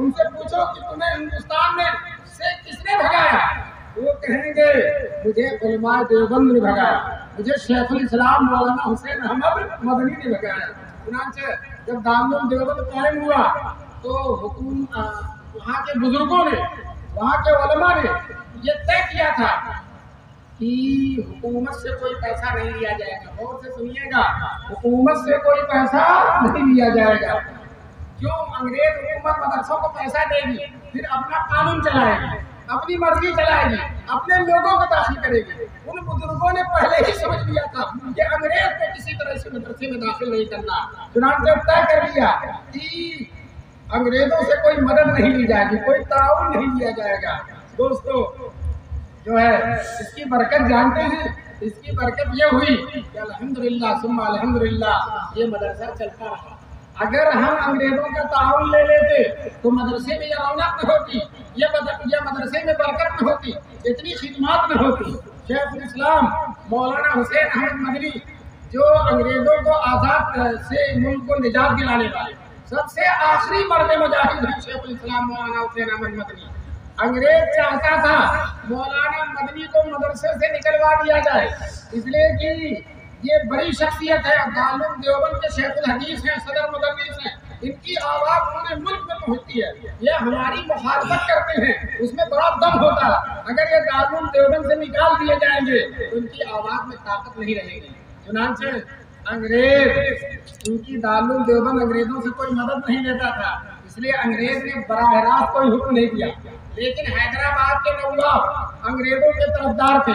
ان سے پوچھو کہ تمہیں ہندوستان میں سے کس نے بھگایا؟ وہ کہیں گے مجھے علماء دیوبند نے بھگایا، مجھے شیخ الاسلام مولانا حسین احمد مدنی نے بھگایا۔ چنانچہ جب دارالعلوم دیوبند قائم ہوا تو وہاں کے بزرگوں نے، وہاں کے علماء نے یہ طے کیا تھا کہ حکومت سے کوئی پیسہ نہیں لیا جائے گا۔ غور سے سنیے گا، حکومت سے کوئی پیسہ نہیں لیا جائے گا۔ جو انگریز حکومت مدرسوں کو پیسہ دے گی، پھر اپنا قانون چلائے گی، اپنی مرضی چلائے گی، اپنے لوگوں کو داخل کرے گی۔ ان بزرگوں نے پہلے ہی سمجھ لیا تھا کہ انگریز کو کسی طرح سے مدرسے میں داخل نہیں کرنا، چنانچہ طے کر لیا کہ انگریزوں سے کوئی مدد نہیں لی جائے گی، کوئی تعاون نہیں لیا جائے گا۔ دوستو جو ہے اس کی برکت جانتے ہیں، اس کی برکت یہ ہوئی کہ الحمدللہ ثم الحمدللہ یہ مدرسہ چلتا رہا۔ اگر ہم انگریزوں کا تعاون لے لیتے تو مدرسے میں یہ رونق نہ ہوتی، یہ مدرسے میں برکت نہ ہوتی، اتنی خدمات نہ ہوتی۔ شیخ الاسلام مولانا حسین احمد مدنی جو انگریزوں کو آزاد سے ملک کو نجات دلانے والے سب سے آخری مرد مجاہد ہیں شیخ الاسلام مولانا حسین احمد مدنی۔ انگریز چاہتا تھا مولانا مدنی کو مدرسے سے نکلوا دیا جائے، اس لیے کہ یہ بڑی شخصیت ہے، دارالعلوم دیوبند کے شیخ الحدیث ہیں، صدر مدرس ہیں، ان کی آواز پورے ملک میں پہنچتی ہے، یہ ہماری مخالفت کرتے ہیں، اس میں بڑا دم ہوتا ہے۔ اگر یہ دارالعلوم دیوبند سے نکال دیے جائیں گے تو ان کی آواز میں طاقت نہیں رہے گی۔ چنانچہ انگریز ان کی دارالعلوم دیوبند انگریزوں سے کوئی مدد نہیں لیتا تھا، اس لیے انگریز نے براہ راست کوئی حکم نہیں دیا، لیکن حیدرآباد کے نواب انگریزوں کے طرفدار تھے۔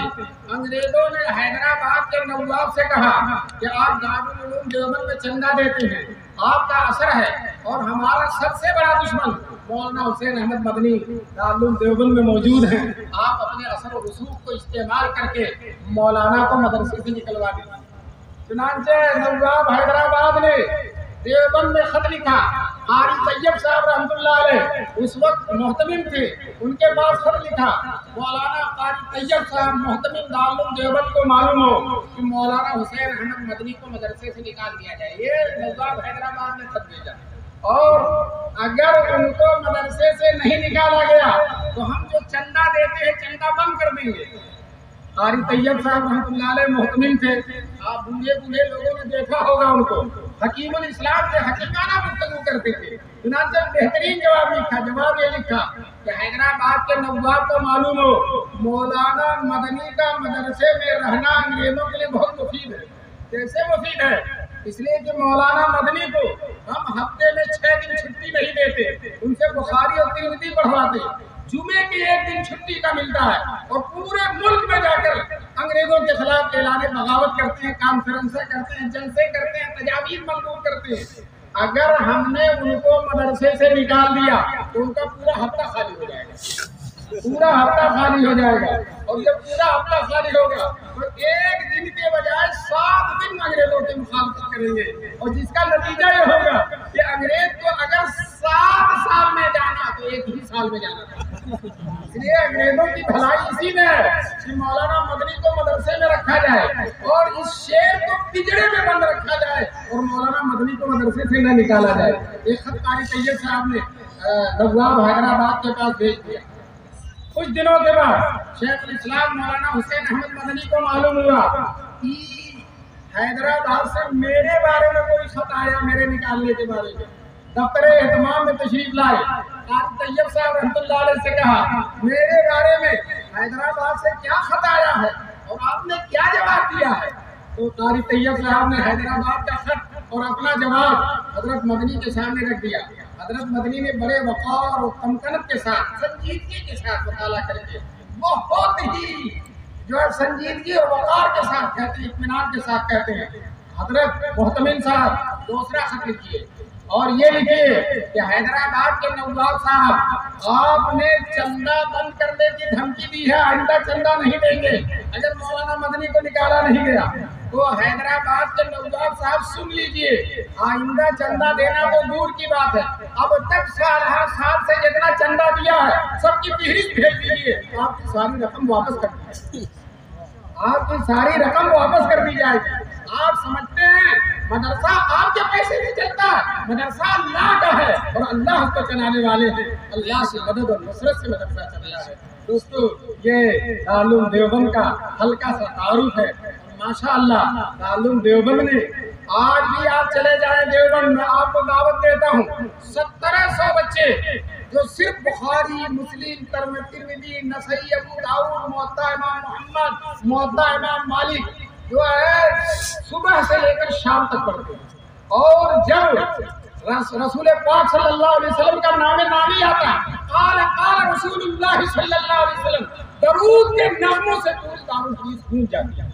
انگریزوں نے حیدرآباد کے نواب سے کہا کہ آپ دارالعلوم دیوبند میں چندہ دیتے ہیں، آپ کا اثر ہے، اور ہمارا سب سے بڑا دشمن مولانا حسین احمد مدنی دارالعلوم دیوبند میں موجود ہیں، آپ اپنے اثر و رسوخ کو استعمال کر کے مولانا کو مدرسے سے نکلوا دیجیے۔ چنانچہ نواب حیدرآباد نے دیوبند میں خط لکھا، قاری طیب صاحب رحمۃ اللہ علیہ اس وقت محتمم تھے، ان کے پاس خط لکھا، مولانا قاری طیب صاحب محتمم دارالعلوم دیوبند کو معلوم ہو کہ مولانا حسین احمد مدنی کو مدرسے سے نکال دیا جائے۔ یہ نواب حیدرآباد نے خط بھیجا، اور اگر ان کو مدرسے سے نہیں نکالا گیا تو ہم جو چندہ دیتے ہیں چندہ بند کر دیں گے۔ قاری طیب صاحب رحمۃ اللہ علیہ محتمم تھے، آپ بوڑھے بوڑھے لوگوں نے دیکھا ہوگا ان کو، حکیم الاسلام سے حقیقانہ گفتگو کرتے تھے۔ چنانچہ بہترین جواب لکھا، جواب یہ لکھا کہ حیدرآباد کے نواب کو معلوم ہو مولانا مدنی کا مدرسے میں رہنا انگریزوں کے لیے بہت مفید ہے۔ کیسے مفید ہے؟ اس لیے کہ مولانا مدنی کو ہم ہفتے میں 6 دن چھٹی نہیں دیتے، ان سے بخاری اور ترمذی پڑھواتے، جمعے کی 1 دن چھٹی کا ملتا ہے، اور پورے ملک میں جا کر انگریزوں کے خلاف اعلان بغاوت کرتے ہیں، کانفرنسیں کرتے ہیں، جلسے کرتے ہیں، تجاویز منظور کرتے ہیں۔ اگر ہم نے ان کو مدرسے سے نکال دیا تو ان کا پورا ہفتہ خالی ہو جائے گا، پورا ہفتہ خالی ہو جائے گا، اور جب پورا ہفتہ خالی ہوگا تو 1 دن کے بجائے 7 دن انگریزوں کی مخالفت کریں گے، اور جس کا نتیجہ یہ ہوگا کہ انگریز کو اگر 7 سال میں جانا تو 1 ہی سال میں جانا تھا۔ اس لیے انگریزوں کی بھلائی اسی میں ہے کہ مولانا مدنی کو مدرسے میں رکھا جائے، اور اس شیر کو پنجرے میں بند رکھا جائے، اور مولانا مدنی کو مدرسے سے نہ نکالا جائے۔ ایک خط قاری طیب صاحب نے نواب حیدرآباد کے پاس بھیج دیا۔ کچھ دنوں کے بعد شیخ الاسلام مولانا حسین احمد مدنی کو معلوم ہوا کہ حیدرآباد سے میرے بارے میں کوئی خط آیا، میرے نکالنے کے بارے میں۔ دفتر اہتمام میں تشریف لائے، قاری طیب صاحب رحمۃ اللہ علیہ سے کہا میرے بارے میں حیدرآباد سے کیا خط آیا ہے اور آپ نے کیا جواب دیا ہے؟ تو قاری طیب صاحب نے حیدرآباد کا خط اور اپنا جواب حضرت مدنی کے سامنے رکھ دیا۔ حضرت مدنی نے بڑے وقار اور تمکنت کے ساتھ، سنجیدگی کے ساتھ مطالعہ کر کے بہت ہی جو ہے سنجیدگی اور وقار کے ساتھ کہتے ہیں، اطمینان کے ساتھ کہتے ہیں، حضرت محتمم صاحب دوسرا خط لکھیے، اور یہ لکھیے کہ حیدرآباد کے نواب صاحب آپ نے چندہ بند کرنے کی دھمکی دی ہے، آئندہ چندہ نہیں دیں گے اگر مولانا مدنی کو نکالا نہیں گیا۔ تو حیدرآباد کے نواب صاحب سن لیجئے، آئندہ چندہ دینا تو دور کی بات ہے، اب تک سالہ سال سے جتنا چندہ دیا ہے سب کی فہرست بھیج دیجیے، آپ کی ساری رقم واپس کر دیجیے۔ آپ کی ساری رقم واپس کر دی جائے گی۔ آپ سمجھتے ہیں مدرسہ آپ کے پیسے نہیں چلتا، مدرسہ اللہ کا ہے اور اللہ اس کو چلانے والے ہیں، اللہ سے مدد اور نصرت سے مدرسہ چل رہا ہے۔ دوستو یہ دارالعلوم دیوبند کا ہلکا سا تعارف ہے۔ ماشاء اللہ دارالعلوم دیوبند نے آج بھی آپ چلے جائیں دیوبند میں آپ کو دعوت دیتا ہوں، 1700 بچے جو صرف بخاری، مسلم، ترمذی، نسائی، ابو داؤد، موطا امام محمد، موطا امام مالک جو ہے صبح سے لے کر شام تک پڑھتے ہیں، اور جب رسول پاک صلی اللہ علیہ وسلم کا نام نامی آتا ہے، قال رسول اللہ صلی اللہ علیہ وسلم، درود کے نغموں سے پوری دارالحدیث گونج جاتی ہے۔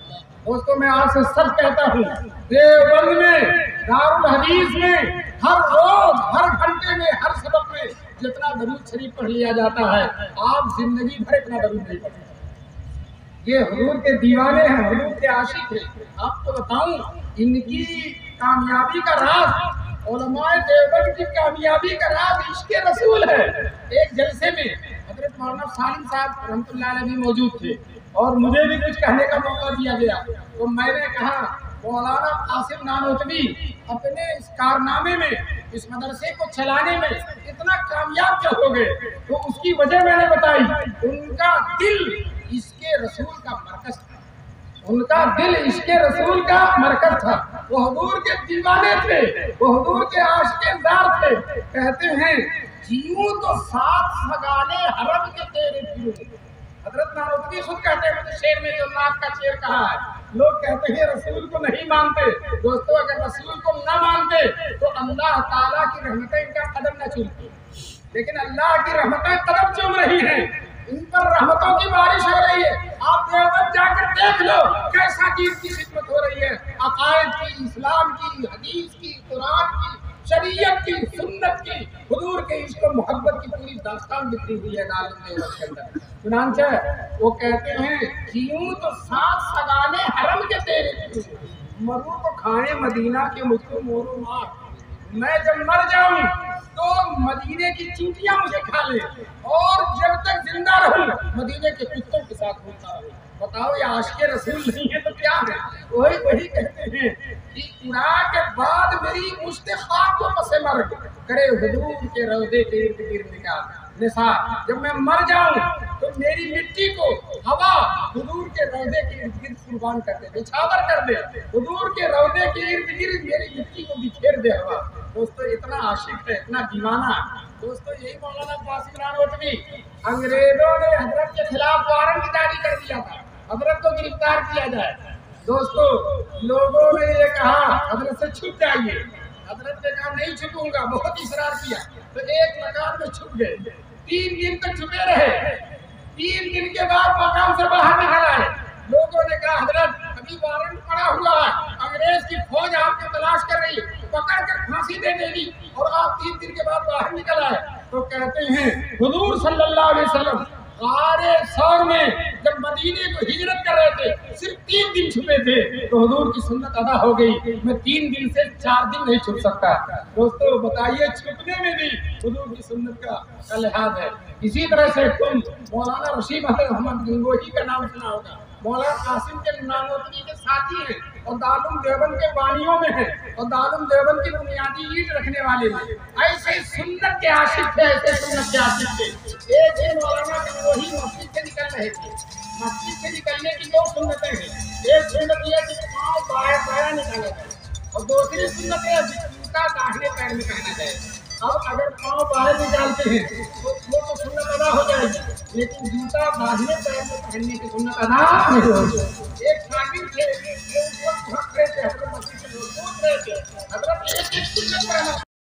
دوستو میں آپ سے سچ کہتا ہوں، دیوبند میں، دارالحدیث میں ہر روز، ہر گھنٹے میں، ہر سبق میں جتنا درود شریف پڑھ لیا جاتا ہے، آپ زندگی بھر اتنا درود نہیں پڑھ سکتے۔ یہ حضور کے دیوانے ہیں، حضور کے عاشق ہیں۔ آپ کو بتاؤں ان کی کامیابی کا راز، علماء دیوبند کی کامیابی کا راز عشق رسول ہے۔ ایک جلسے میں حضرت مولانا سالم صاحب رحمۃ اللہ علیہ بھی موجود تھے اور مجھے بھی کچھ کہنے کا موقع دیا گیا، تو میں نے کہا مولانا قاسم نانوتوی اپنے اس کارنامے میں، اس مدرسے کو چلانے میں اتنا کامیاب کیا ہو گئے، تو اس کی وجہ میں نے بتائی، ان کا دل عشق رسول کا مرکز تھا، ان کا دل عشق رسول کا مرکز تھا، وہ حضور کے دیوانے تھے، وہ حضور کے عاشق دار تھے۔ کہتے ہیں جیوں تو سات سگانے حرم کے تیرے پھروں، حضرت نانوتوی خود کہتے ہیں، مجھے شعر میں جو نعت کا شعر کہا ہے، لوگ کہتے ہیں رسول کو نہیں مانتے۔ دوستو اگر رسول کو نہ مانتے تو اللہ تعالیٰ کی رحمتیں ان کا قدم نہ چومتی، لیکن اللہ کی رحمتیں قدم چوم رہی ہیں، ان پر رحمتوں کی بارش ہو رہی ہے۔ آپ دیوبند جا کر دیکھ لو کیسا دین کی خدمت ہو رہی ہے، عقائد کی، اسلام کی، حدیث کی، قرآن کی، شریعت کی، سنت کی، حضور کے عشق و محبت کی پوری داستان لکھی ہوئی ہے دارالعلوم دیوبند کے اندر۔ چنانچہ وہ کہتے ہیں جیوں تو سات سگانے حرم کے تیرے، مروں تو کھائیں مدینہ کے مجھ کو مور و مار، میں جب مر جاؤں تو مدینے کی چونٹیاں مجھے کھا لیں، اور جب تک زندہ رہوں مدینے کے کتوں کے ساتھ گھومتا رہوں۔ بتاؤ یہ عاشق رسول نہیں ہے تو کیا ہے؟ وہی کہتے ہیں کہ اڑا کے بعد میری مشت خاک کو پس مرگ کرے حضور کے روضے کے ارد گرد نثار، جب میں مر جاؤں تو میری مٹی کو ہوا حضور کے روضے کے ارد گرد قربان کر دے، نچھاور کر دے، حضور کے روضے کے ارد گرد میری مٹی کو بکھیر دے ہوا۔ دوستو اتنا عاشق ہے، اتنا دیوانہ۔ دوستو یہی مولانا قاسم نانوتوی، انگریزوں نے حضرت کے خلاف وارنٹ جاری کر دیا تھا، حضرت کو گرفتار کیا جائے۔ دوستو لوگوں نے یہ کہا حضرت سے چھپ جائیے، حضرت نے کہا نہیں چھپوں گا، بہت اصرار کیا تو ایک مکان میں چھپ گئے، 3 دن تک چھپے رہے۔ 3 دن کے بعد مکان سے باہر نکل آئے، لوگوں نے کہا حضرت ابھی وارنٹ پڑا ہوا ہے، انگریز کی فوج آپ کو تلاش کر رہی ہے، پکڑ کر پھانسی دے دے گی، اور آپ 3 دن کے بعد باہر نکل آئے۔ تو کہتے ہیں حضور صلی اللہ علیہ وسلم غار ثور میں جب مدینے کو ہجرت کر رہے تھے، صرف 3 دن چھپے تھے تو حضور کی سنت ادا ہو گئی، میں 3 دن سے 4 دن نہیں چھپ سکتا۔ دوستو بتائیے چھپنے میں بھی حضور کی سنت کا لحاظ ہے۔ اسی طرح سے تم مولانا رشید احمد گنگوہی کا نام سنا ہوگا، مولانا قاسم کے نانوتوی کے ساتھی ہیں اور دارالعلوم دیوبند کے بانیوں میں ہیں اور دارالعلوم دیوبند کی بنیادی اینٹ رکھنے والے ہیں۔ ایسے سنت کے عاشق تھے، ایسے سنت کے عاشق تھے۔ ایک دن مولانا گنگوہی مسجد سے نکل رہے تھے، مسجد سے نکلنے کی 2 سنتیں ہیں، ایک سنت یہ کہ پاؤں بایاں نکالا جائے، اور دوسری سنت یہ جوتا داہنے پیر میں پہنا جائے۔ اب اگر پاؤں باہر نکالتے ہیں تو وہ تو سنت ادا ہو جائے گی، لیکن جوتا داہنے پیر میں پہننے کی سنت ادا نہیں ہوگی۔